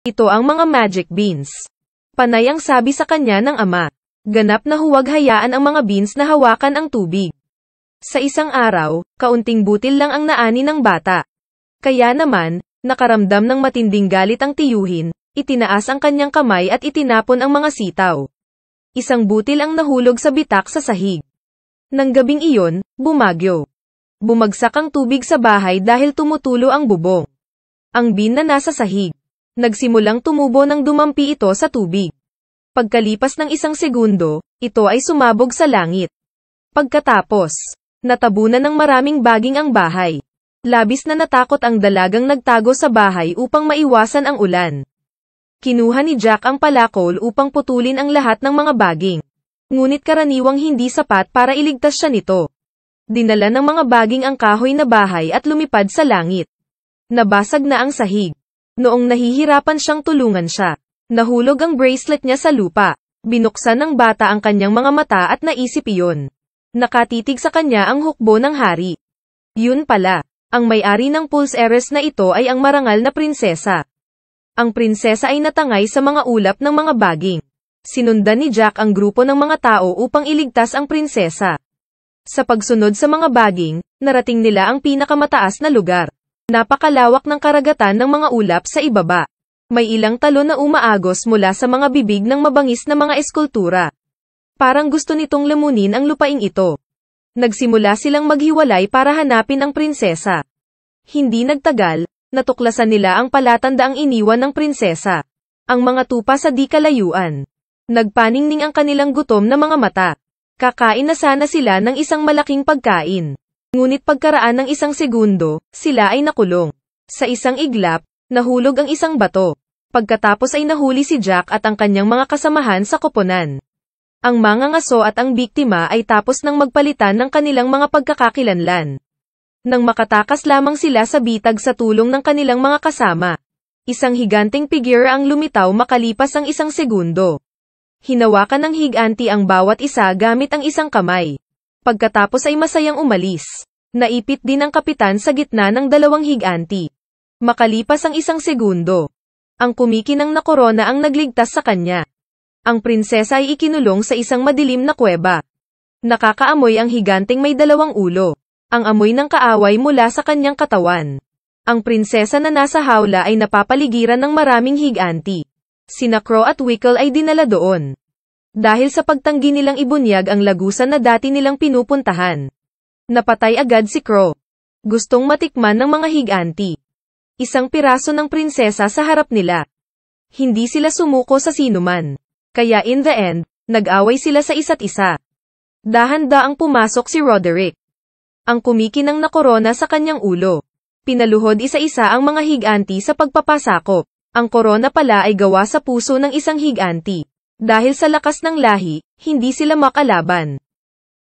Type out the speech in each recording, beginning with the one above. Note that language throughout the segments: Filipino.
Ito ang mga magic beans. Panay ang sabi sa kanya ng ama. Ganap na huwag hayaan ang mga beans na hawakan ang tubig. Sa isang araw, kaunting butil lang ang naani ng bata. Kaya naman, nakaramdam ng matinding galit ang tiyuhin, itinaas ang kanyang kamay at itinapon ang mga sitaw. Isang butil ang nahulog sa bitak sa sahig. Nang gabing iyon, bumagyo. Bumagsak ang tubig sa bahay dahil tumutulo ang bubong. Ang bean na nasa sahig. Nagsimulang tumubo nang dumampi ito sa tubig. Pagkalipas ng isang segundo, ito ay sumabog sa langit. Pagkatapos, natabunan ng maraming baging ang bahay. Labis na natakot ang dalagang nagtago sa bahay upang maiwasan ang ulan. Kinuha ni Jack ang palakol upang putulin ang lahat ng mga baging. Ngunit karaniwang hindi sapat para iligtas siya nito. Dinala ng mga baging ang kahoy na bahay at lumipad sa langit. Nabasag na ang sahig. Noong nahihirapan siyang tulungan siya, nahulog ang bracelet niya sa lupa. Binuksan ng bata ang kanyang mga mata at naisip iyon. Nakatitig sa kanya ang hukbo ng hari. Yun pala, ang may-ari ng pulse heiress na ito ay ang marangal na prinsesa. Ang prinsesa ay natangay sa mga ulap ng mga baging. Sinundan ni Jack ang grupo ng mga tao upang iligtas ang prinsesa. Sa pagsunod sa mga baging, narating nila ang pinakamataas na lugar. Napakalawak ng karagatan ng mga ulap sa ibaba. May ilang talon na umaagos mula sa mga bibig ng mabangis na mga eskultura. Parang gusto nitong lamunin ang lupaing ito. Nagsimula silang maghiwalay para hanapin ang prinsesa. Hindi nagtagal, natuklasan nila ang palatandaang iniwan ng prinsesa. Ang mga tupa sa di kalayuan. Nagpaningning ang kanilang gutom na mga mata. Kakain na sana sila ng isang malaking pagkain. Ngunit pagkaraan ng isang segundo, sila ay nakulong. Sa isang iglap, nahulog ang isang bato. Pagkatapos ay nahuli si Jack at ang kanyang mga kasamahan sa koponan. Ang mga ngaso at ang biktima ay tapos nang magpalitan ng kanilang mga pagkakakilanlan. Nang makatakas lamang sila sa bitag sa tulong ng kanilang mga kasama. Isang higanteng figure ang lumitaw makalipas ang isang segundo. Hinawakan ng higanti ang bawat isa gamit ang isang kamay. Pagkatapos ay masayang umalis. Naipit din ang kapitan sa gitna ng dalawang higanti. Makalipas ang isang segundo. Ang kumikinang na korona ang nagligtas sa kanya. Ang prinsesa ay ikinulong sa isang madilim na kuweba. Nakakaamoy ang higanteng may dalawang ulo. Ang amoy ng kaaway mula sa kanyang katawan. Ang prinsesa na nasa hawla ay napapaligiran ng maraming higanti. Sina Crow at Wickle ay dinala doon. Dahil sa pagtanggi nilang ibunyag ang lagusan na dati nilang pinupuntahan. Napatay agad si Crow. Gustong matikman ng mga higanti. Isang piraso ng prinsesa sa harap nila. Hindi sila sumuko sa sinuman. Kaya in the end, nag-away sila sa isa't isa. Dahan-daang pumasok si Roderick. Ang kumikinang na korona sa kanyang ulo. Pinaluhod isa-isa ang mga higanti sa pagpapasakop. Ang korona pala ay gawa sa puso ng isang higanti. Dahil sa lakas ng lahi, hindi sila makalaban.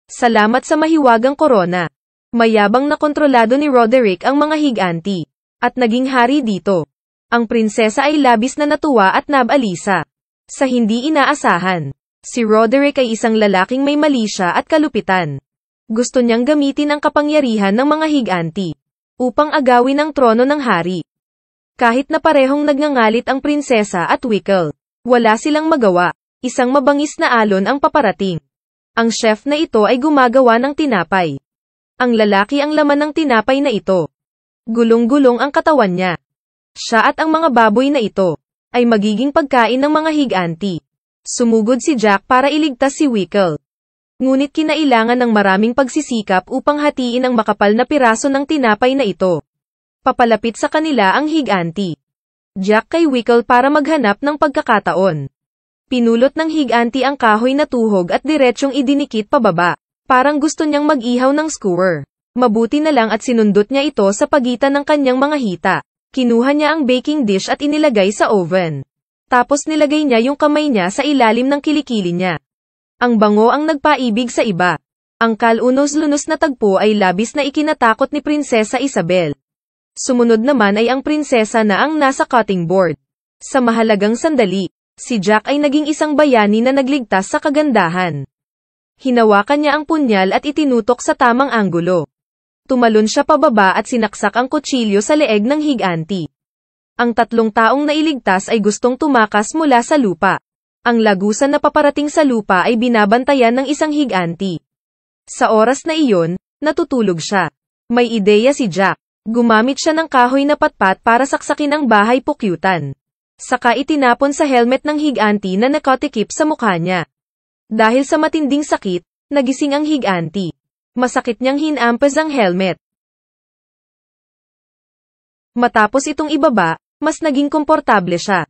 Salamat sa mahiwagang korona. Mayabang na kontrolado ni Roderick ang mga higanti. At naging hari dito. Ang prinsesa ay labis na natuwa at nabalisa. Sa hindi inaasahan, si Roderick ay isang lalaking may malisya at kalupitan. Gusto niyang gamitin ang kapangyarihan ng mga higanti upang agawin ang trono ng hari. Kahit na parehong nagngangalit ang prinsesa at Wickle, wala silang magawa. Isang mabangis na alon ang paparating. Ang chef na ito ay gumagawa ng tinapay. Ang lalaki ang laman ng tinapay na ito. Gulong-gulong ang katawan niya. Siya at ang mga baboy na ito ay magiging pagkain ng mga higanti. Sumugod si Jack para iligtas si Wickle. Ngunit kinailangan ng maraming pagsisikap upang hatiin ang makapal na piraso ng tinapay na ito. Papalapit sa kanila ang higanti. Jack kay Wickle para maghanap ng pagkakataon. Pinulot ng higanti ang kahoy na tuhog at diretsyong idinikit pababa. Parang gusto niyang mag-ihaw ng skewer. Mabuti na lang at sinundot niya ito sa pagitan ng kanyang mga hita. Kinuha niya ang baking dish at inilagay sa oven. Tapos nilagay niya yung kamay niya sa ilalim ng kilikili niya. Ang bango ang nagpaibig sa iba. Ang kalunos-lunos na tagpo ay labis na ikinatakot ni Prinsesa Isabel. Sumunod naman ay ang prinsesa na ang nasa cutting board. Sa mahalagang sandali, si Jack ay naging isang bayani na nagligtas sa kagandahan. Hinawakan niya ang punyal at itinutok sa tamang anggulo. Tumalon siya pababa at sinaksak ang kutsilyo sa leeg ng higanti. Ang 3 taong nailigtas ay gustong tumakas mula sa lupa. Ang lagusan na paparating sa lupa ay binabantayan ng isang higanti. Sa oras na iyon, natutulog siya. May ideya si Jack. Gumamit siya ng kahoy na patpat para saksakin ang bahay pukyutan. Saka itinapon sa helmet ng higanti na nakatikip sa mukha niya. Dahil sa matinding sakit, nagising ang higanti. Masakit niyang hinampas ang helmet. Matapos itong ibaba, mas naging komportable siya.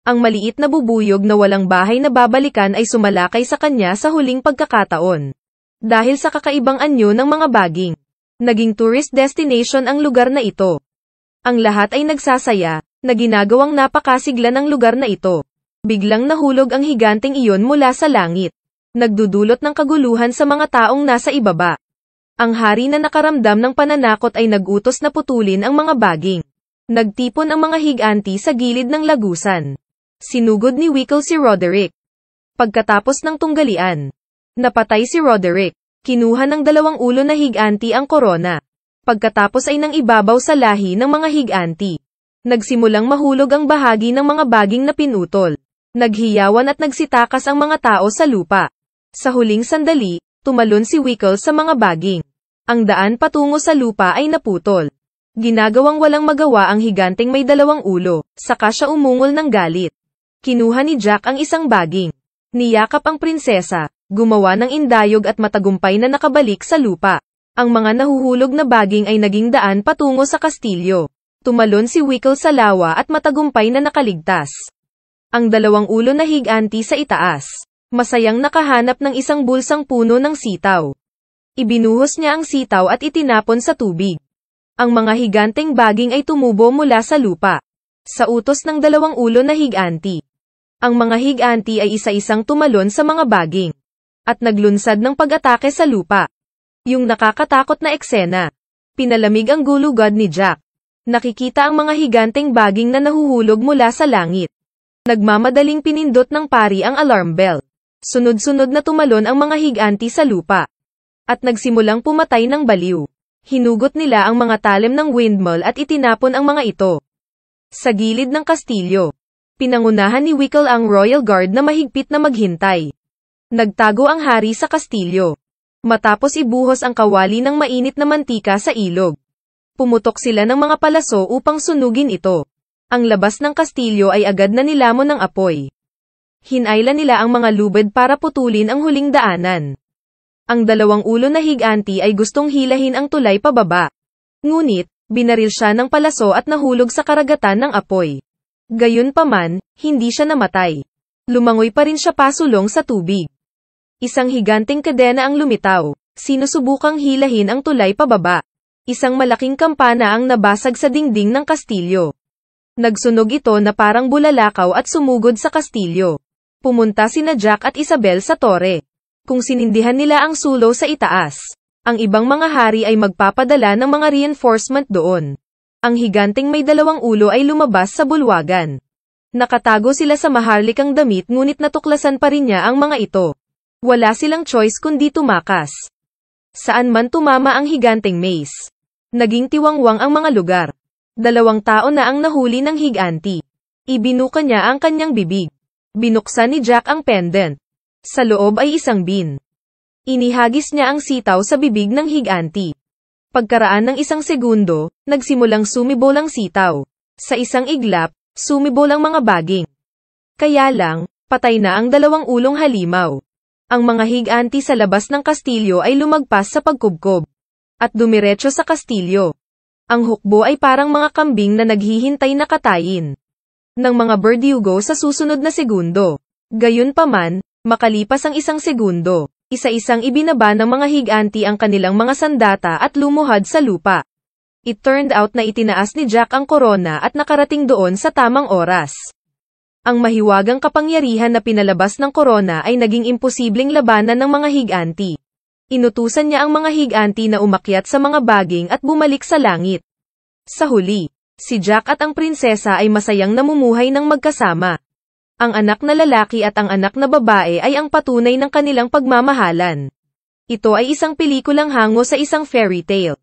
Ang maliit na bubuyog na walang bahay na babalikan ay sumalakay sa kanya sa huling pagkakataon. Dahil sa kakaibang anyo ng mga baging. Naging tourist destination ang lugar na ito. Ang lahat ay nagsasaya, na ginagawang napakasigla ng lugar na ito. Biglang nahulog ang higanteng iyon mula sa langit. Nagdudulot ng kaguluhan sa mga taong nasa ibaba. Ang hari na nakaramdam ng pananakot ay nagutos na putulin ang mga baging. Nagtipon ang mga higanti sa gilid ng lagusan. Sinugod ni Wickle si Roderick. Pagkatapos ng tunggalian, napatay si Roderick. Kinuha ng 2 ulo na higanti ang korona. Pagkatapos ay nang ibabaw sa lahi ng mga higanti. Nagsimulang mahulog ang bahagi ng mga baging na pinutol. Naghiyawan at nagsitakas ang mga tao sa lupa. Sa huling sandali, tumalon si Wickle sa mga baging. Ang daan patungo sa lupa ay naputol. Ginagawang walang magawa ang higanteng may 2 ulo, saka siya umungol ng galit. Kinuha ni Jack ang isang baging. Niyakap ang prinsesa. Gumawa ng indayog at matagumpay na nakabalik sa lupa. Ang mga nahuhulog na baging ay naging daan patungo sa kastilyo. Tumalon si Wickle sa lawa at matagumpay na nakaligtas. Ang 2 ulo na higanti sa itaas. Masayang nakahanap ng isang bulsang puno ng sitaw. Ibinuhos niya ang sitaw at itinapon sa tubig. Ang mga higanteng baging ay tumubo mula sa lupa. Sa utos ng 2 ulo na higanti. Ang mga higanti ay isa-isang tumalon sa mga baging. At naglunsad ng pag-atake sa lupa. Yung nakakatakot na eksena. Pinalamig ang gulugad ni Jack. Nakikita ang mga higanteng baging na nahuhulog mula sa langit. Nagmamadaling pinindot ng pari ang alarm bell. Sunod-sunod na tumalon ang mga higanti sa lupa. At nagsimulang pumatay ng baliw. Hinugot nila ang mga talim ng windmill at itinapon ang mga ito. Sa gilid ng kastilyo. Pinangunahan ni Wickle ang Royal Guard na mahigpit na maghintay. Nagtago ang hari sa kastilyo. Matapos ibuhos ang kawali ng mainit na mantika sa ilog. Pumutok sila ng mga palaso upang sunugin ito. Ang labas ng kastilyo ay agad na nilamon ng apoy. Hinayla nila ang mga lubid para putulin ang huling daanan. Ang 2 ulo na higanti ay gustong hilahin ang tulay pababa. Ngunit, binaril siya ng palaso at nahulog sa karagatan ng apoy. Gayunpaman, hindi siya namatay. Lumangoy pa rin siya pasulong sa tubig. Isang higanteng kadena ang lumitaw. Sinusubukang hilahin ang tulay pababa. Isang malaking kampana ang nabasag sa dingding ng kastilyo. Nagsunog ito na parang bulalakaw at sumugod sa kastilyo. Pumunta sina Jack at Isabel sa tore. Kung sinindihan nila ang sulo sa itaas, ang ibang mga hari ay magpapadala ng mga reinforcement doon. Ang higanteng may 2 ulo ay lumabas sa bulwagan. Nakatago sila sa maharlikang damit ngunit natuklasan pa rin niya ang mga ito. Wala silang choice kundi tumakas. Saan man tumama ang higanteng mace. Naging tiwangwang ang mga lugar. 2 tao na ang nahuli ng higanti. Ibinuka niya ang kanyang bibig. Binuksan ni Jack ang pendant. Sa loob ay isang bean. Inihagis niya ang sitaw sa bibig ng higanti. Pagkaraan ng 1 segundo, nagsimulang sumibol ang sitaw. Sa isang iglap, sumibol ang mga baging. Kaya lang, patay na ang 2 ulong halimaw. Ang mga higanti sa labas ng kastilyo ay lumagpas sa pagkubkob. At dumiretso sa kastilyo. Ang hukbo ay parang mga kambing na naghihintay na katayin ng mga berdugo sa susunod na segundo. Gayunpaman, makalipas ang 1 segundo, isa-isang ibinaba ng mga higanti ang kanilang mga sandata at lumuhad sa lupa. It turned out na itinaas ni Jack ang korona at nakarating doon sa tamang oras. Ang mahiwagang kapangyarihan na pinalabas ng korona ay naging imposibleng labanan ng mga higanti. Inutusan niya ang mga higanti na umakyat sa mga baging at bumalik sa langit. Sa huli, si Jack at ang prinsesa ay masayang namumuhay ng magkasama. Ang anak na lalaki at ang anak na babae ay ang patunay ng kanilang pagmamahalan. Ito ay isang pelikulang hango sa isang fairy tale.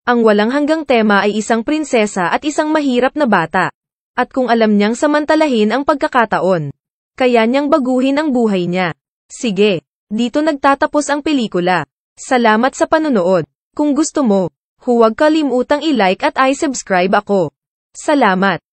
Ang walang hanggang tema ay isang prinsesa at isang mahirap na bata. At kung alam niyang samantalahin ang pagkakataon, kaya niyang baguhin ang buhay niya. Sige, dito nagtatapos ang pelikula. Salamat sa panonood. Kung gusto mo, huwag kalimutang i-like at i-subscribe ako. Salamat.